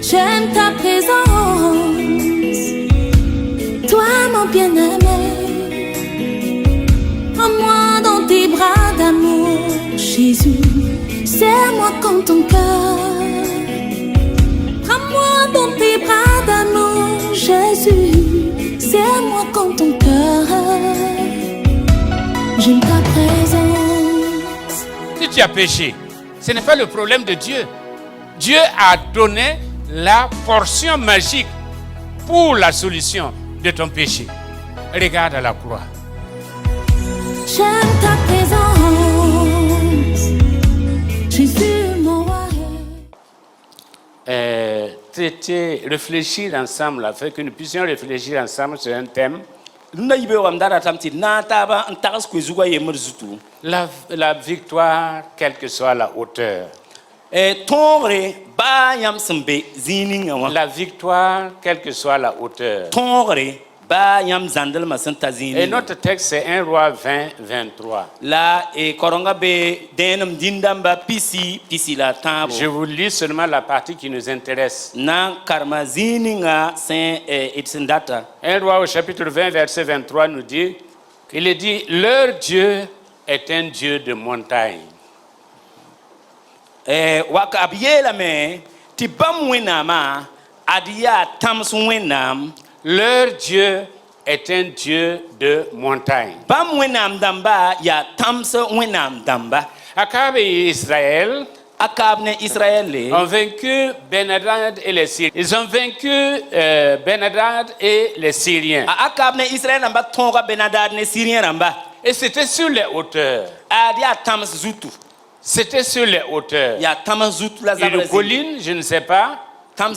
J'aime ta présence, toi mon bien-aimé. Prends-moi dans tes bras d'amour, Jésus. Serre-moi comme ton cœur. Prends-moi dans tes bras d'amour, Jésus. Serre-moi comme ton cœur. J'aime ta présence. Si tu as péché, ce n'est pas le problème de Dieu. Dieu a donné la portion magique pour la solution de ton péché. Regarde à la croix. J'aime ta présence, Jésus mon roi. Réfléchir ensemble, afin que nous puissions réfléchir ensemble sur un thème. La victoire, quelle que soit la hauteur. La victoire, quelle que soit la hauteur. Et notre texte, c'est 1 Roi 20, 23. Je vous lis seulement la partie qui nous intéresse. 1 Roi au chapitre 20, verset 23 nous dit, il est dit, leur Dieu est un Dieu de montagne. Leur Dieu est un Dieu de montagne. Akab et Israël ont vaincu Ben-Hadad et les Syriens. Ils ont vaincu Ben-Hadad et les Syriens. Et c'était sur les hauteurs. C'était sur les hauteurs. Une colline, je ne sais pas. Un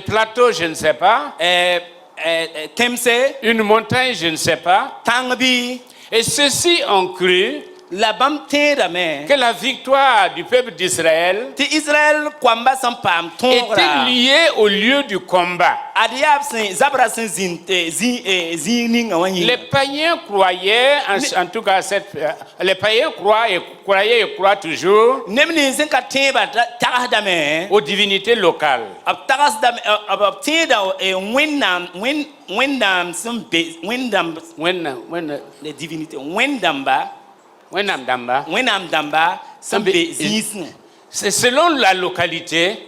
plateau, je ne sais pas. Une montagne, je ne sais pas. Et ceux-ci ont cru que la victoire du peuple d'Israël était liée au lieu du combat. Les païens croyaient, en tout cas, les païens croyaient et croient toujours aux divinités locales. Les divinités. C'est selon la localité,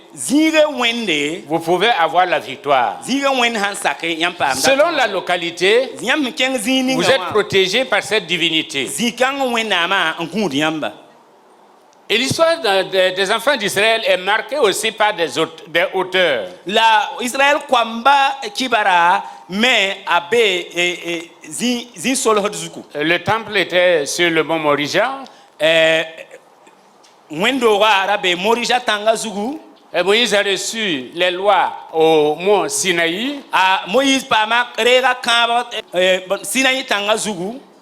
vous pouvez avoir la victoire. Selon la localité, vous êtes protégé par cette divinité. Et l'histoire des enfants d'Israël est marquée aussi par des hauteurs. Le temple était sur le mont Morija. Et Moïse a reçu les lois au mont Sinaï.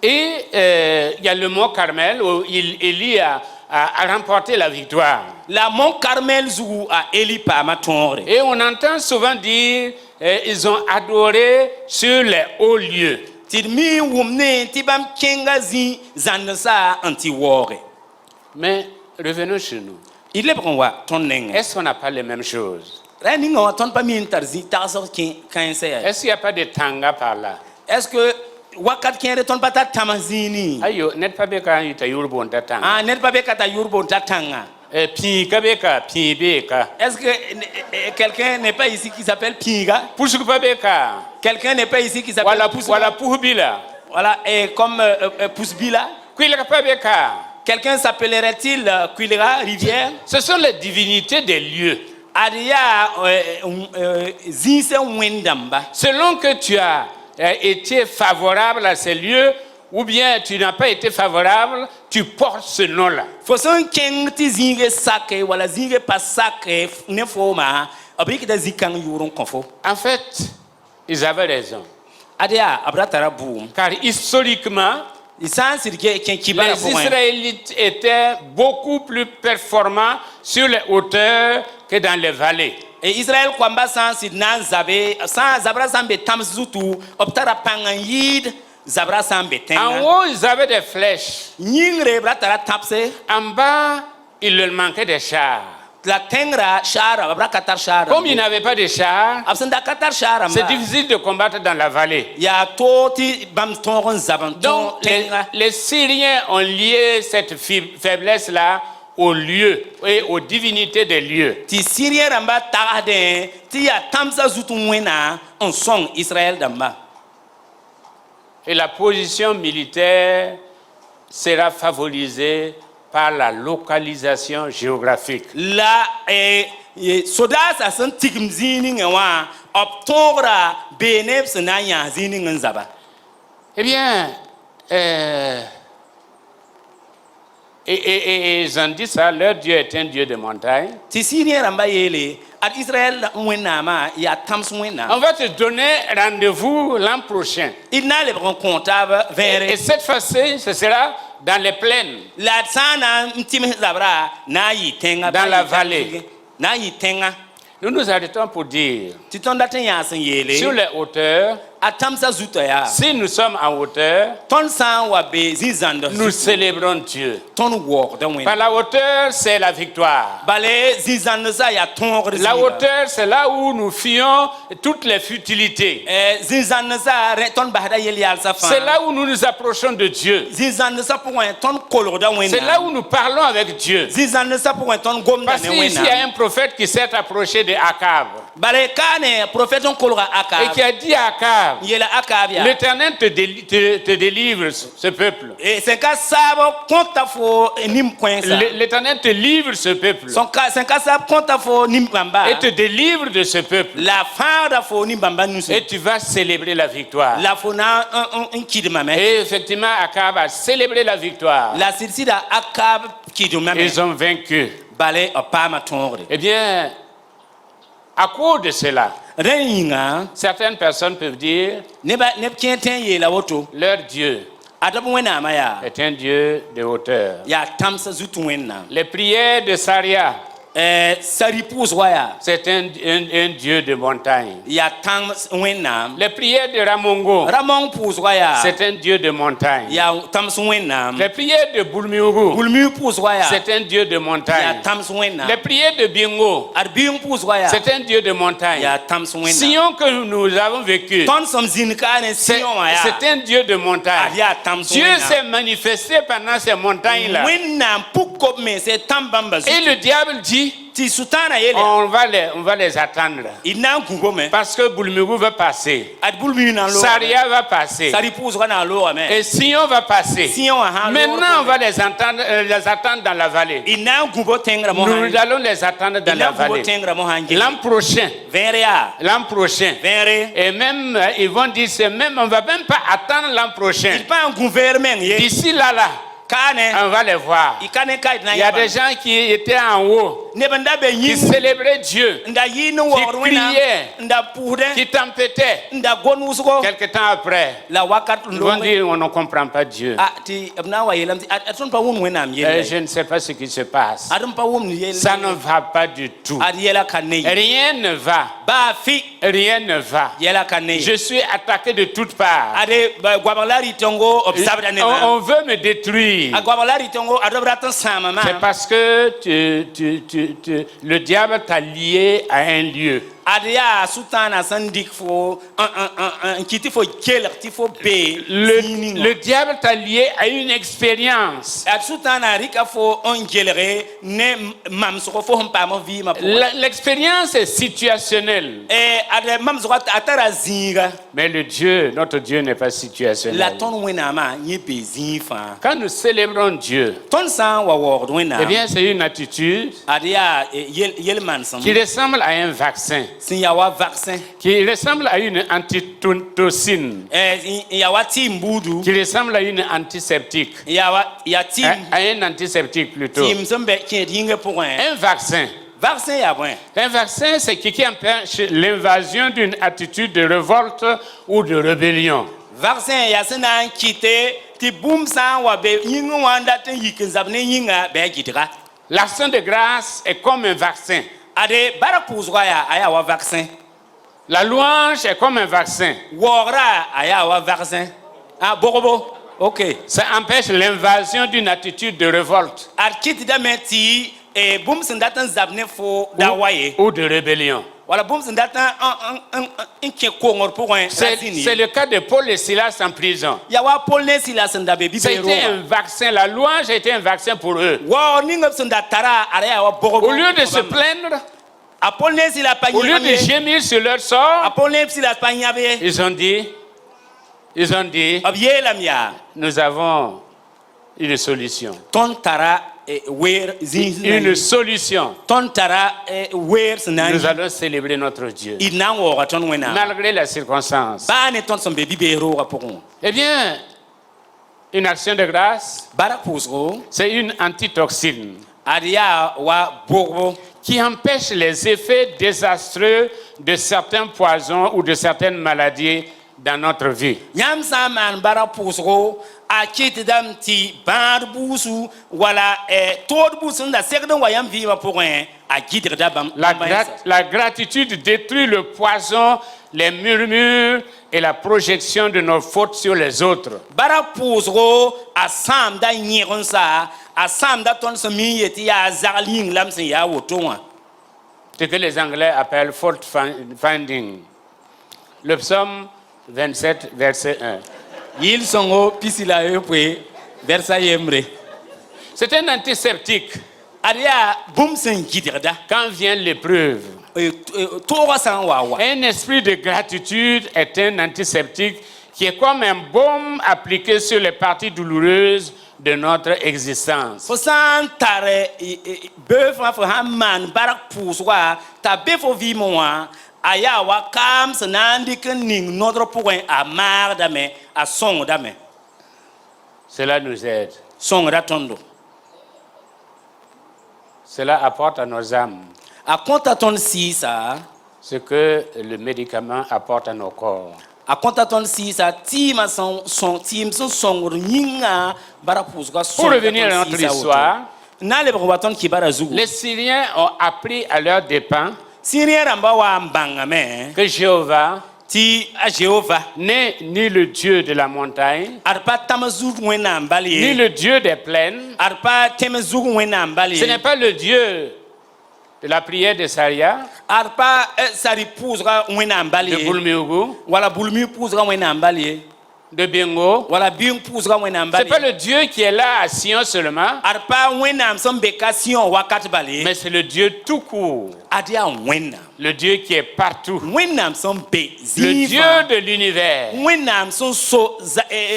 Et il y a le mont Carmel où Élie a remporté la victoire. Et on entend souvent dire ils ont adoré sur les hauts lieux. Mais revenons chez nous. Est-ce qu'on n'a pas les mêmes choses? Est-ce qu'il n'y a pas de tanga par là? Est-ce que Ayo, net pas beka ita yurbo ndatanga. Net pas beka yurbo ndatanga. Pinga beka, pinbeka. Est-ce que quelqu'un n'est pas ici qui s'appelle Pinga? Pushku pas beka. Quelqu'un n'est pas ici qui s'appelle Wala puhbila. Voilà, et comme Pusbila. Kuilaka pas beka. Quelqu'un s'appellerait-il Kuilera, rivière? Ce sont les divinités des lieux. Selon que tu as été favorable à ces lieux ou bien tu n'as pas été favorable, tu portes ce nom-là. En fait, ils avaient raison. Car historiquement, les Israélites étaient beaucoup plus performants sur les hauteurs que dans les vallées. Et Israël kwamba sans zabra sambe tamzutu optara pangayid zabra sambe tenga. En haut, ils avaient des flèches. Nyingre bratara tapse. En bas, il leur manquait des chars. la tengra shara babra katar shara Comme il n'avait pas de chars, absenda katar shara c'est difficile de combattre dans la vallée. ya toti bam tongon zaban Donc les Syriens ont lié cette faiblesse-là aux lieux et aux divinités des lieux. ti sirien ramba tagade ti ya tamsa zutu wena on song Israël damba. Et la position militaire sera favorisée par la localisation géographique. La soda sa san tikim zini ngawa optora beneb sana ya zini nzaba. Eh bien, et ils ont dit ça, leur Dieu est un Dieu de montagne. Ti sirien ramba yele at Israël wena ma ya tams wena. On va te donner rendez-vous l'an prochain. Il n'a le comptable vers Et cette fois-ci, ce sera dans les plaines. la sana mtim zabra na yi tenga Dans la vallée. na yi tenga Nous nous arrêtons pour dire, ti tonda ten ya san yele sur les hauteurs, atamsa zuta ya si nous sommes en hauteur, ton san wa be zizando nous célébrons Dieu. ton wor da wen Par la hauteur, c'est la victoire. balé zizando sa ya ton La hauteur, c'est là où nous fuyons toutes les futilités. zizando sa ton bahda yel yal sa fa C'est là où nous nous approchons de Dieu. zizando sa pour un ton kolor da wen C'est là où nous parlons avec Dieu. zizando sa pour un ton gom da Parce wen qu'ici, il y a un prophète qui s'est approché de Akab balé kane prophète on kolora aka et qui a dit à Akab, yela aka ya l'Éternel te délivre ce peuple. et c'est ka sabo konta fo nim kwensa L'Éternel te livre ce peuple son ka c'est ka sabo konta fo nim bamba et te délivre de ce peuple. la fin da fo nim bamba nous Et tu vas célébrer la victoire. la fo na un kidma me Et effectivement, Akab a célébré la victoire. la sida akab kidma me Ils ont vaincu. balé opama tongre Eh bien, à cause de cela, reyinga certaines personnes peuvent dire ne kienten yela woto leur Dieu adabu wena maya est un Dieu de hauteur. ya tamsa zutu wena Les prières de Saria, saripus waya c'est un Dieu de montagne. ya tam wena Les prières de Ramongo, ramon pus waya c'est un Dieu de montagne. ya tam wena Les prières de Boulmiougou, bulmu pus waya c'est un Dieu de ya montagne. tam wena Les prières de Bingo, arbiyung pus waya c'est un Dieu de montagne. ya tam wena Sion que nous avons vécu, ton som zinka ne c'est sion waya un Dieu de montagne. ya tam Dieu s'est manifesté pendant ces montagnes-là. wena pukko me se tambamba Et le diable dit, ti sutana yele on va les attendre. ina kungo me Parce que Boulmigout va passer. ad bulmu na lo Saria va passer. saripus wana lo me Et Sion va passer. sion ha Maintenant, on va les attendre dans la vallée. ina kungo tengra mo Nous allons les attendre dans la ina kungo vallée. tengra mo hangi L'an prochain. veria L'an prochain. vere Et même, ils vont dire, on ne va même pas attendre l'an prochain. il pas un gouvernement ye D'ici là, kane on va les voir. ikane kai na Il y a des gens qui étaient en haut, ne banda be qui yin célébraient Dieu, nda yin wor wena criaient, nda pude qui tempêtaient. nda gonu suko Quelque temps après, la wakat ils vont ndo dire, on ne comprend pas Dieu. ti abna wa yelam ti atun pa won wena am yele Je ne sais pas ce qui se passe. adum pa won yele Ça ne va pas du tout. ad yela kanei Rien ne va. ba fi Rien ne va. yela kanei Je suis attaqué de toutes parts. ade gwabalari tongo obsabda ne On veut me détruire. gwabalari tongo adobra tan sama ma C'est parce que le diable t'a lié à un lieu. adia sutana sandik fo un kiti fo keler ti fo be Le diable t'a lié à une expérience. ad sutana rika fo on gelere ne mam so fo hom mo vi ma L'expérience est situationnelle. ad mam so atara zinga Mais le Dieu, notre Dieu n'est pas situationnel. la ton wena ma nye be zinfa Quand nous célébrons Dieu, ton san wa word wena eh bien, c'est une attitude adia yel man sam qui ressemble à un vaccin, sin ya wa vaccin qui ressemble à une antitoxine, ya wa tim budu qui ressemble à une antiseptique, ya tim à un antiseptique plutôt. tim sembe ki dinga pour Un vaccin. vaccin ya bon Un vaccin, c'est qui empêche l'invasion d'une attitude de révolte ou de rébellion. vaccin ya sana kite ti boom san wa be yinga wanda tan yikin zabne yinga be gidra L'action de grâce est comme un vaccin. ade barakuzwa ya aya wa vaccin La louange est comme un vaccin. wora aya wa vaccin bogobo OK Ça empêche l'invasion d'une attitude de révolte. ad kiti da meti boum sendatan zabne fo dawaye ou de rébellion. wala boum sendatan un qui kongor pour un C'est le cas de Paul et Silas en prison. ya wa Paul ne Silas sendabe bi C'était un vaccin, la louange était un vaccin pour eux. wa ni ngop sendatara ara ya wa bogo Au lieu de se plaindre, Paul ne Silas pa au lieu de gémir sur leur sort, Paul ne Silas pa nyabe ils ont dit, abiye lamya nous avons une solution. ton tara wer Une solution. ton tara wer senani Nous allons célébrer notre Dieu. inan wo ton wena Malgré la circonstance. ba ne ton sombe bi be ro pour Eh bien, une action de grâce, barakuzgo c'est une antitoxine adia wa bogo qui empêche les effets désastreux de certains poisons ou de certaines maladies dans notre vie. Yam saman bara pusgo a kiti dam ti bar busu wala tod busun da sekdan wayam viva pour a gidir da bam La gratitude détruit le poison, les murmures et la projection de nos fautes sur les autres. bara pusgo a sam da nyiron sa a sam da ton sami yeti ya zarling lam sin ya wotonwa Ce que les Anglais appellent fault finding. Le psaume 27, verset 1. yil songo pisila yepwe versa yemre C'est un antiseptique. adia bum sin gidir da Quand vient l'épreuve, to san wawa un esprit de gratitude est un antiseptique qui est comme un baume appliqué sur les parties douloureuses de notre existence. fo san tare be fa fo hamman barak puswa ta be fo vi mo wa aya wa kam sanandi ken ning notre point a mar dame a song dame Cela nous aide. song ratondo Cela apporte à nos âmes a konta ton si sa ce que le médicament apporte à nos corps. a konta ton si sa ti ma son tim son song nyinga barak puswa Pour revenir à notre histoire, na le baton ki barazu les Syriens ont appris à leurs dépens sirien ramba wa mbangame que Jéhovah ti a Jéhovah n'est ni le Dieu de la montagne, arpa tamazuk wena ni mbali le Dieu des plaines. arpa temazuk wena mbali Ce n'est pas le Dieu de la prière de Saria, arpa sari pusga wena de mbali Boulmiougou, wala bulmi pusga wena mbali de Bengo. wala bing pusga wena Ce mbali n'est pas le Dieu qui est là à Sion seulement, arpa wena msambekation wakat bali mais c'est le Dieu tout court, adia wena le Dieu qui est partout, wena msambe le Dieu ziva de l'univers, wena msonso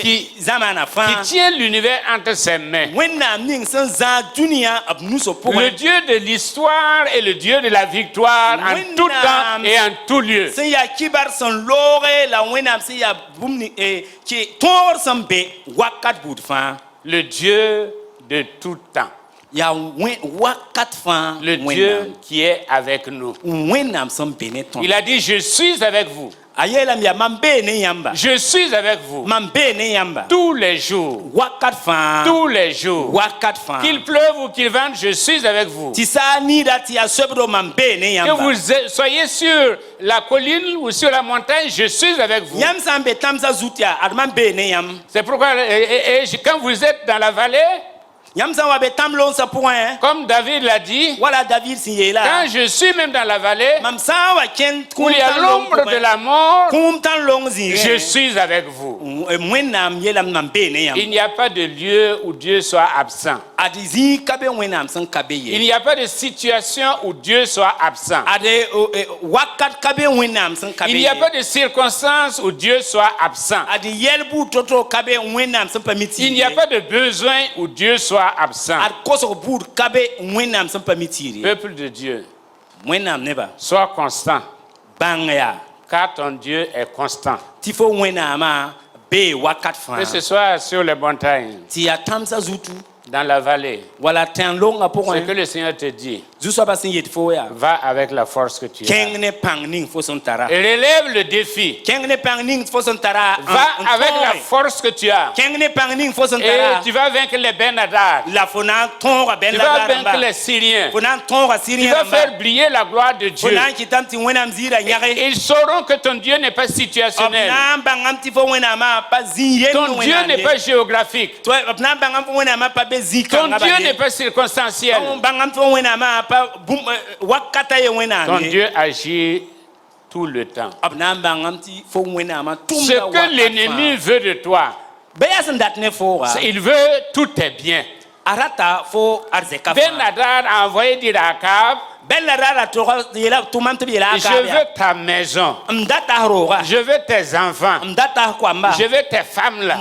qui zamana fa tient l'univers entre ses mains. wena ning san za dunia abnuso pour Le Dieu de l'histoire et le Dieu de la victoire en tout temps et en tout lieu. sen ya kibar san lore la wena sen ya bumni ki tor sambe wakat bud fa Le Dieu de tout temps. ya wakat fa Le Dieu qui est avec nous. wena sam beneton Il a dit, je suis avec vous. ayela mya mambe ne yamba Je suis avec vous mambe ne yamba tous les jours. wakat fa Tous les jours. wakat fa Qu'il pleuve ou qu'il vente, je suis avec vous. tisa ni dati ya sebdo mambe ne Que yamba vous soyez sur la colline ou sur la montagne, je suis avec vous. yam sambe tamza zutia admambe ne yam C'est pourquoi, quand vous êtes dans la vallée, yam sa wa be tamlon sa point comme David l'a dit, wala David sinyela quand je suis même dans la vallée, mam sa wa ken où il y a l'ombre de la mort, kum tan long zi je suis avec vous. mwenam yelam mambe ne yam Il n'y a pas de lieu où Dieu soit absent. adizi kabe mwenam san kabe Il ye n'y a pas de situation où Dieu soit absent. ade wakat kabe mwenam san kabe Il n'y a pas de circonstance où Dieu soit absent. adi yelbu toto kabe mwenam san pamiti Il n'y a pas de besoin où Dieu soit absent. ad koso bud kabe mwenam san pamiti Peuple de Dieu, mwenam neba sois constant, bangya car ton Dieu est constant. tifo mwenama be wakat fa Que ce soit sur les montagnes, ti ya tamsa zutu dans la vallée, wala ten longa pour ce que le Seigneur te dit, zuso basin yet fo ya va avec la force que tu as. keng ne pang ning fo son tara Et relève le défi. keng ne pang ning fo son tara Va avec la force que tu as. keng ne pang ning fo son Et tara tu vas vaincre les Ben-Hadad. la fona tonga ben Tu la vas vaincre baramba les Syriens. fona tonga Tu sirien vas faire briller la gloire de Dieu. fona kitam ti wena mzira nyare Et ils sauront que ton Dieu n'est pas situationnel. na bangam ti fo wena ma pa zinyen Ton Dieu n'est pas géographique. toi na bangam fo wena ma pa be Ton Dieu n'est pas circonstanciel. Ton Dieu agit tout le temps. Ce que l'ennemi veut de toi, il veut tous tes biens. Ben-Hadad a envoyé dire à Akab, je veux ta maison, je veux tes enfants, je veux tes femmes là,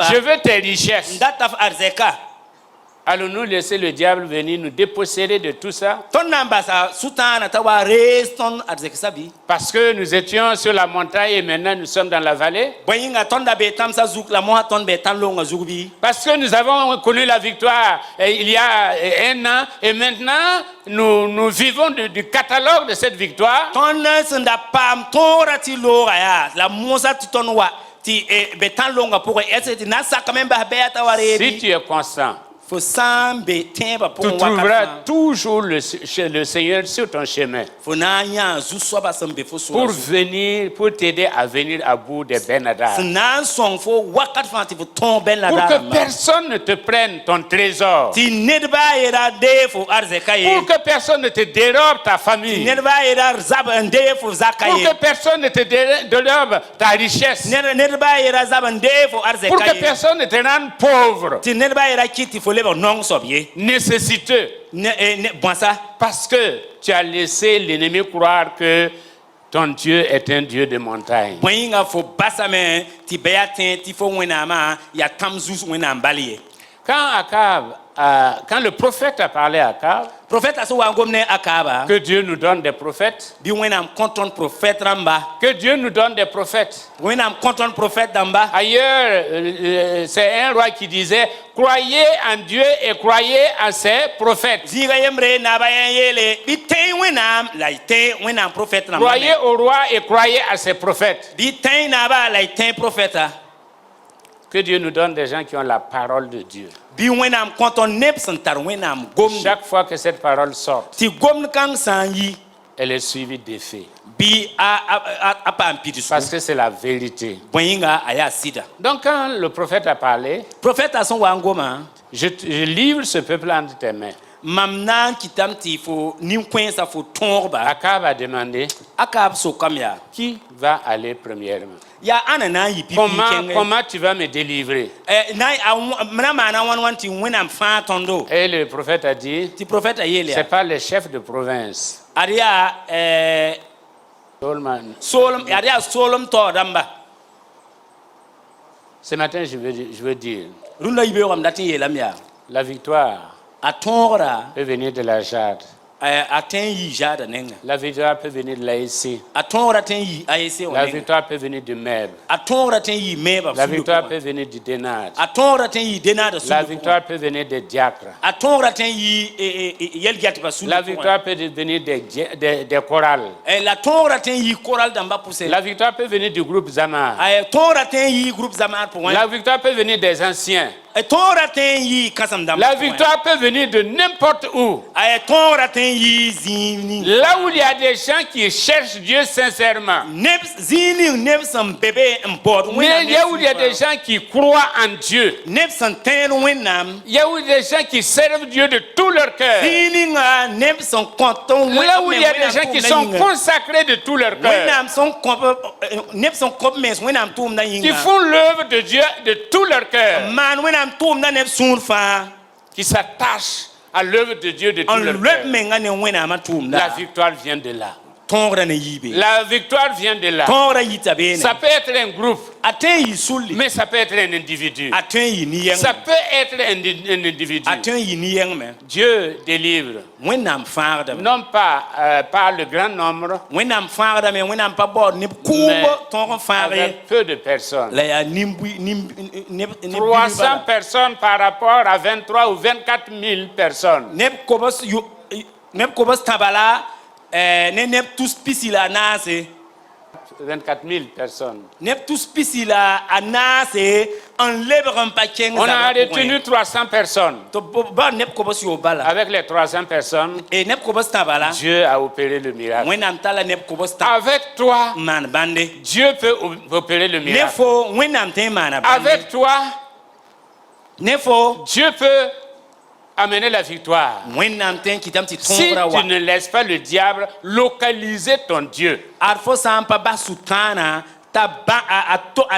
je veux tes richesses. Allons-nous laisser le diable venir nous déposséder de tout ça? Parce que nous étions sur la montagne et maintenant nous sommes dans la vallée. Parce que nous avons connu la victoire il y a 1 an et maintenant nous vivons du catalogue de cette victoire. Si tu es constant, tu trouveras toujours le Seigneur sur ton chemin pour t'aider à venir à bout de Ben-Hadad. Pour que personne ne te prenne ton trésor. Pour que personne ne te dérobe ta famille. Pour que personne ne te dérobe ta richesse. Pour que personne ne te rende pauvre. Nécessiteux. Parce que tu as laissé l'ennemi croire que ton Dieu est un Dieu de montagne. Quand le prophète a parlé à Akab, que Dieu nous donne des prophètes, que Dieu nous donne des prophètes. Ailleurs, c'est un roi qui disait, croyez en Dieu et croyez en ses prophètes. Croyez au roi et croyez à ses prophètes. Que Dieu nous donne des gens qui ont la parole de Dieu. Chaque fois que cette parole sort, elle est suivie des faits. Parce que c'est la vérité. Donc quand le prophète a parlé, je livre ce peuple entre tes mains. Akab a demandé, qui va aller premièrement? Comment tu vas me délivrer? Et le prophète a dit, c'est pas les chefs de province. Ce matin, je veux dire, la victoire peut venir de la jade. La victoire peut venir de l'AEC. La victoire peut venir du MEB. La victoire peut venir du Dénad. La victoire peut venir des diacres. La victoire peut venir des chorales. La victoire peut venir du groupe Zamar. La victoire peut venir des anciens. La victoire peut venir de n'importe où. Là où il y a des gens qui cherchent Dieu sincèrement. Mais là où il y a des gens qui croient en Dieu. Il y a où des gens qui servent Dieu de tout leur cœur. Là où il y a des gens qui sont consacrés de tout leur cœur. Qui font l'œuvre de Dieu de tout leur cœur. Qui s'attachent à l'œuvre de Dieu de tout leur cœur. La victoire vient de là. La victoire vient de là. Ça peut être un groupe, mais ça peut être un individu. Ça peut être un individu. Dieu délivre, non pas par le grand nombre, mais avec peu de personnes. 300 personnes par rapport à 23 ou 24 000 personnes. 24 000 personnes. On a retenu 300 personnes. Avec les 300 personnes, Dieu a opéré le miracle. Avec toi, Dieu peut opérer le miracle. Avec toi, Dieu peut amener la victoire. wẽnnaam tẽ n kɩtame tɩ Si tõogra wa tu ne laisses pas le diable localiser ton Dieu. ad fo sã n pa bas sʋtãana t'a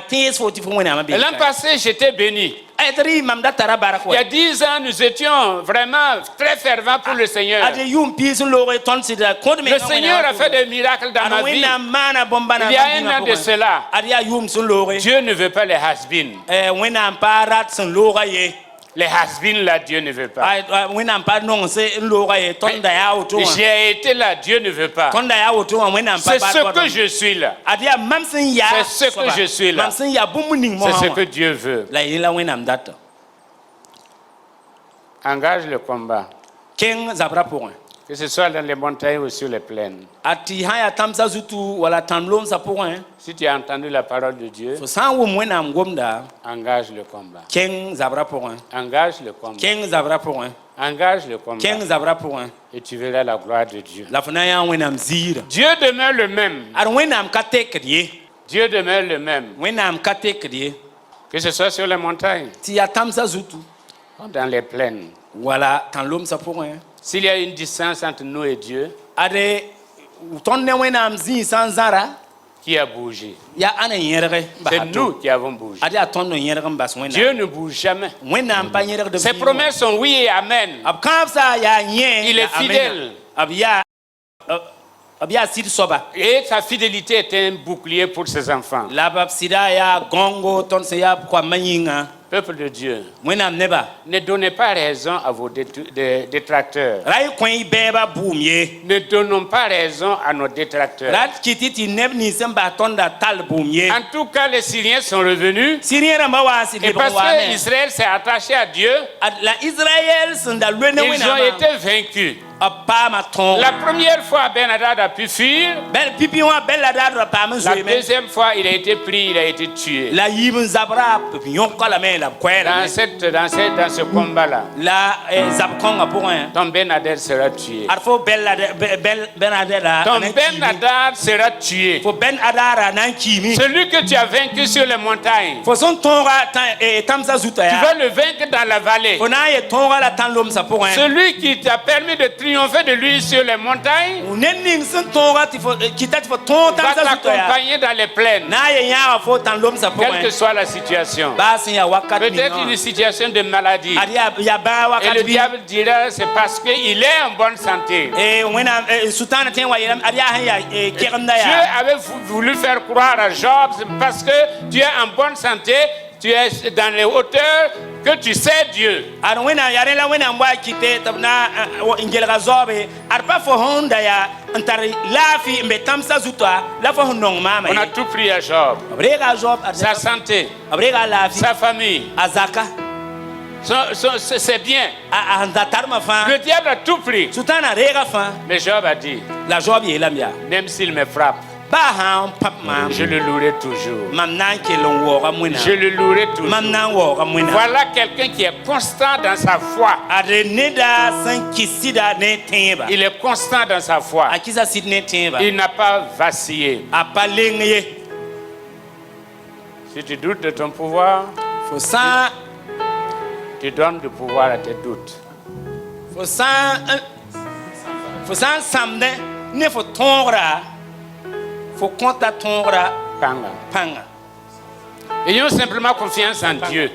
tẽes fo tɩ fo wẽnnaamã Et l'an passé, j'étais béni. tɩ mam da tara barak Il y a 10 ans, nous étions vraiment très fervents pour le Seigneur. ad yʋʋm piis n loog tõnd sɩda kõdme Le Seigneur a fait des miracles dans ma vie. wẽnnaam maana bõmb-bãna Il y a un an de cela. ad yaa yʋʋm sẽn looge Dieu ne veut pas les has-been. wẽnnaam pa rat sẽn looga ye Les has-been, là, Dieu ne veut pas. wẽnnaam pa nongs n looga ye tõnd da yaa woto wã J'ai été là, Dieu ne veut pas. tõnd da yaa woto wã wẽnnaam pa C'est ce que je suis là. ad yaa mam sẽn yaa C'est ce que je suis là. mam sẽn yaa bũmb ning C'est ce mosã que wã Dieu veut. la yẽ la wẽnnaam data Engage le combat. kẽng zabrã pʋgẽ Que ce soit dans les montagnes ou sur les plaines. ad tɩ sã n yaa tãmsã zutu wala tãm lomsã pʋgẽ Si tu as entendu la parole de Dieu, fo sã n wʋm wẽnnaam gomda engage le combat. kẽng zabrã pʋgẽ Engage le combat. kẽng zabrã pʋgẽ Engage le combat. kẽng zabrã pʋgẽ Et tu verras la gloire de Dieu. la fo na n yaa wẽnnaam ziirã Dieu demeure le même. ad wẽnnaam ka tekd ye Dieu demeure le même. wẽnnaam ka tekd ye Que ce soit sur les montagnes tɩ yaa tãmsã zutu ou dans les plaines. wala tãn lomsã pʋgẽ S'il y a une distance entre nous et Dieu, ad tõnd ne wẽnnaam zĩig sã n zãra qui a bougé? yaa ãn n yẽrge C'est nous qui avons bougé. ad yaa tõnd n yẽrg n bas wẽnnaam Dieu ne bouge jamais. wẽnnaam pa yẽrgd Ses promesses sont oui et amen. b kãabsã yaa yẽ Il est fidèle. b yaa sɩd soaba Et sa fidélité est un bouclier pour ses enfants. la b sɩda yaa gõngo tõnd sẽn yaa koamã yĩnga Peuple de Dieu, wẽnnaam neba ne donnez pas raison à vos détracteurs. ra y kõ y bɛɛba buum ye Ne donnons pas raison à nos détracteurs. ra d kɩtɩ tɩ neb nins n bas tõnda tall buum ye En tout cas, les Syriens sont revenus. sɩrẽ rãmbã waa n sɩd Et lebg parce waame que Israël s'est attaché à Dieu, la israɛl sẽn da loe ne ils ont wẽnnaamã été vaincus. b paama tõog La première fois, Ben-Hadad a pu fuir. pipi wã bɛla daadra paam n La zoeeme deuxième fois, il a été pris, il a été tué. la yiib n zabrã b yõka lame la b koɛɛlame Dans ce combat-là, la zab kõngã pʋgẽ ton Ben-Hadad sera tué. ad fo ben-adɛra Ton Ben-Hadad sera tué. fo ben-adara na n kiime Celui que tu as vaincu sur les montagnes, fo sẽn tõoga tãmsã zuta tu yaa vas le vaincre dans la vallée. fo na n yẽ tõoga la tãn lomsã pʋgẽ Celui qui t'a permis de triompher de lui sur les montagnes ned ning sẽn tõoga tɩ kɩta tɩ fo tõog va tãmsã zuta yaa t'accompagner dans les plaines, na n yẽ yãaga fo tãn lomsã quelle que pʋgẽ soit la situation. baa sẽn yaa wakat Peut-être une situation de maladie. ad yaa bãa Et wakat le bɩ diable dira c'est parce qu'il est en bonne santé. wẽnnaam sʋtãana tẽ n wa yeelame ad yaa sẽn yaa kegemda Dieu yaa avait voulu faire croire à Job c'est parce que tu es en bonne santé, tu es dans les hauteurs, que tu sais Dieu. ad wẽnnaam yaa rẽ la wẽnnaam wa kɩte tɩ b na n gelga zaobe ad pa fo sẽn da yaa n tar laafɩ n be tãmsã zuta la fo sẽn nong maama On a ye tout pris à Job. b reega a zob Sa santé, b reega a laafɩ sa famille, a zaka c'est bien. a sẽn da tarmã fãa Le diable a tout pris. sʋtãana reega fãa Mais Job a dit, la zob yeelame yaa même s'il me frappe, baa sã n pãp maam je le louerai toujours. mam na n kell n waooga Je wẽnnaam le louerai mam toujours. na n waooga wẽnnaam Voilà quelqu'un qui est constant dans sa foi. ad neda sẽn kɩs sɩda ne tẽeba Il est constant dans sa foi. a kɩsa sɩd ne tẽeba Il n'a pas vacillé. a pa leng ye Si tu doutes de ton pouvoir, fo sã tu donnes du pouvoir à tes doutes. fo sã n sãmdẽ ne fo tõogra fo kõta tõogra Kanga. pãnga Ayons simplement confiance en Dieu.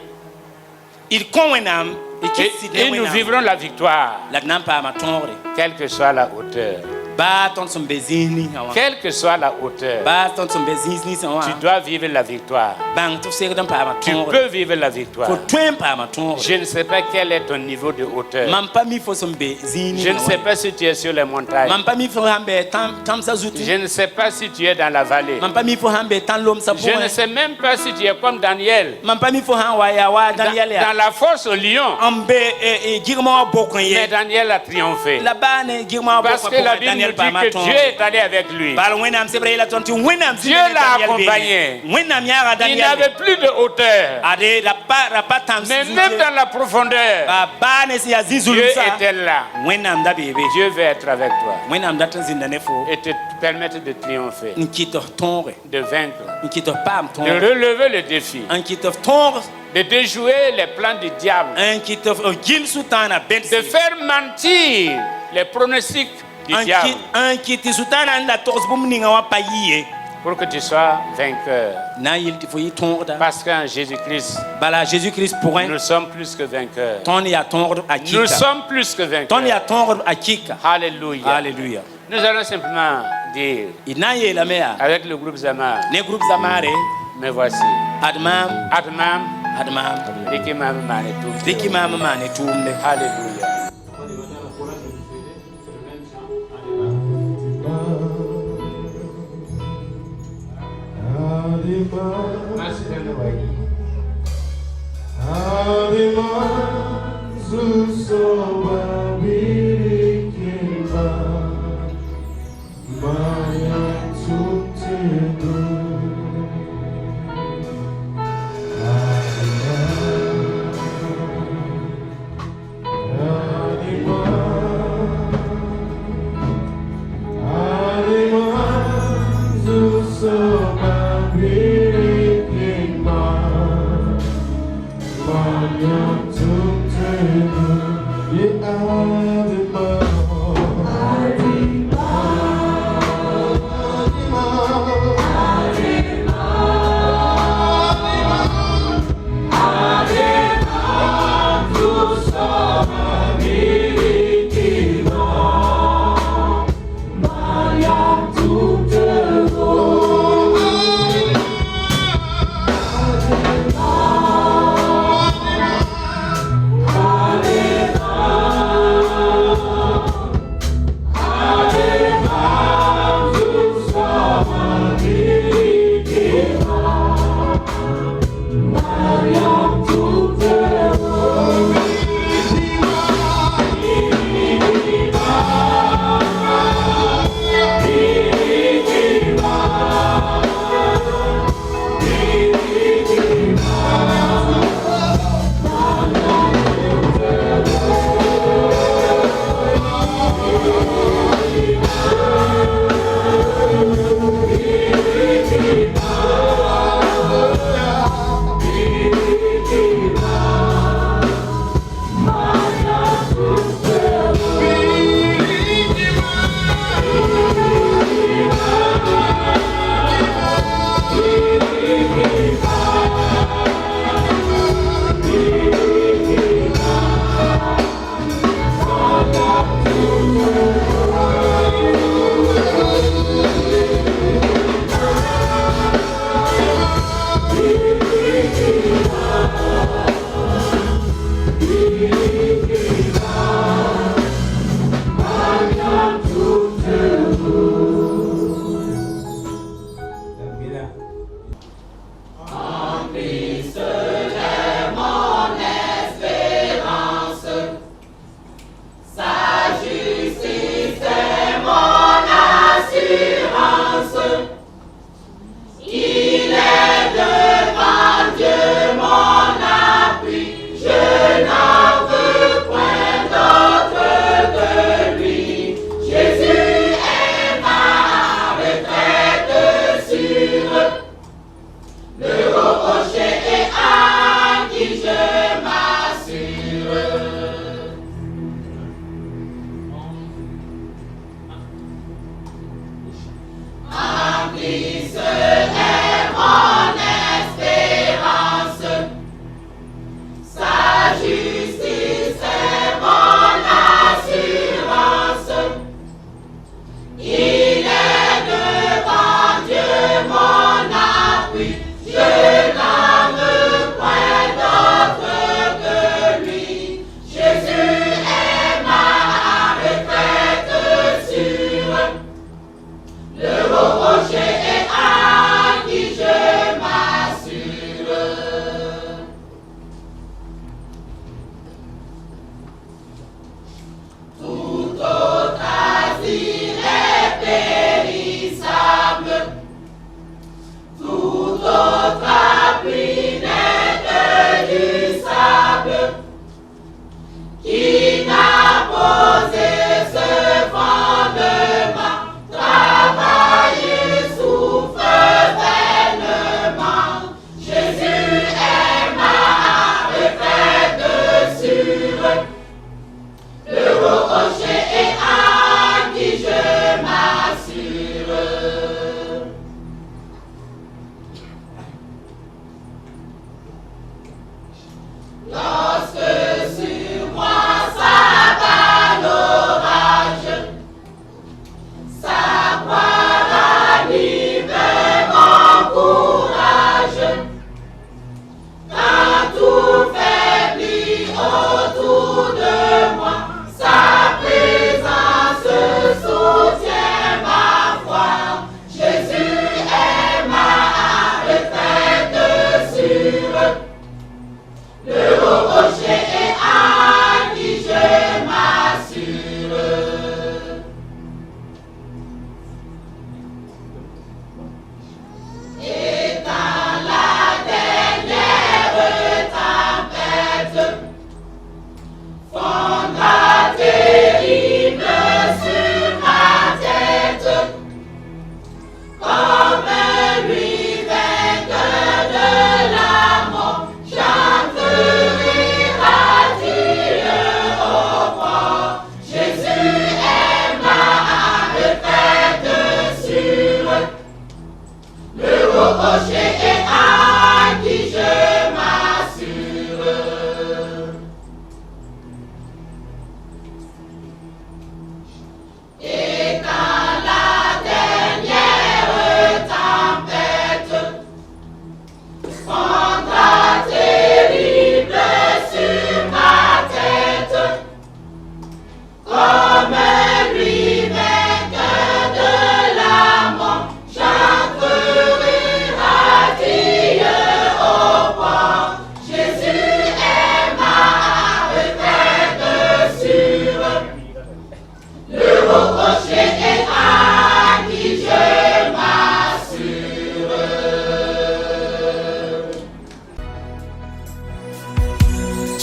d kõ wẽnnaam d kɩs sɩd ne Et nous wẽnnaam vivrons la victoire, la d na n paama tõogre quelle que soit la hauteur. baa tõnd sẽn be zĩis ninsã wã Quelle que soit la hauteur, baa tõnd sẽn be zĩis ninsã wã tu dois vivre la victoire. bãng tɩ f segd n paama Tu tõogre peux vivre la fo victoire. tõe n paama tõogre Je ne sais pas quel est ton niveau de hauteur. mam pa mi fo sẽn be zĩig Je ne sais ninsã pas si tu es sur les montagnes. mam pa mi fo sãn be tãmsã zutu Je ne sais pas si tu es dans la vallée. mam pa mi fo sãn be tãn lomsã Je ne pʋgẽ sais même pas si tu es comme Daniel. mam pa mi fo sãn wa yaa wa Daniel Dans yaa la fosse au lion. n be gɩgmã wã bokẽ Mais ye Daniel a triomphé. la baa ne gɩgmã wã Parce bokã que la pʋgẽ Bible Daniel dit que Dieu est allé avec lui. Dieu l'a accompagné. Il n'avait plus de hauteur. Mais même dans la profondeur, Dieu était là. Dieu veut être avec toi et te permettre de triompher, de vaincre, de relever le défi, de déjouer les plans du diable, de faire mentir les pronostics du diable, pour que tu sois vainqueur. Parce qu'en Jésus-Christ, nous sommes plus que vainqueurs. Nous sommes plus que vainqueurs. Alléluia. Alléluia. Nous allons simplement dire avec le groupe Zamar, me voici. Admam, Dikimam Manitou. Alléluia. So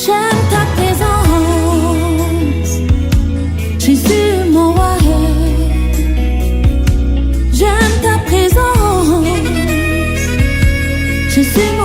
J'aime ta présence, Jésus mon roi. J'aime ta présence, Jésus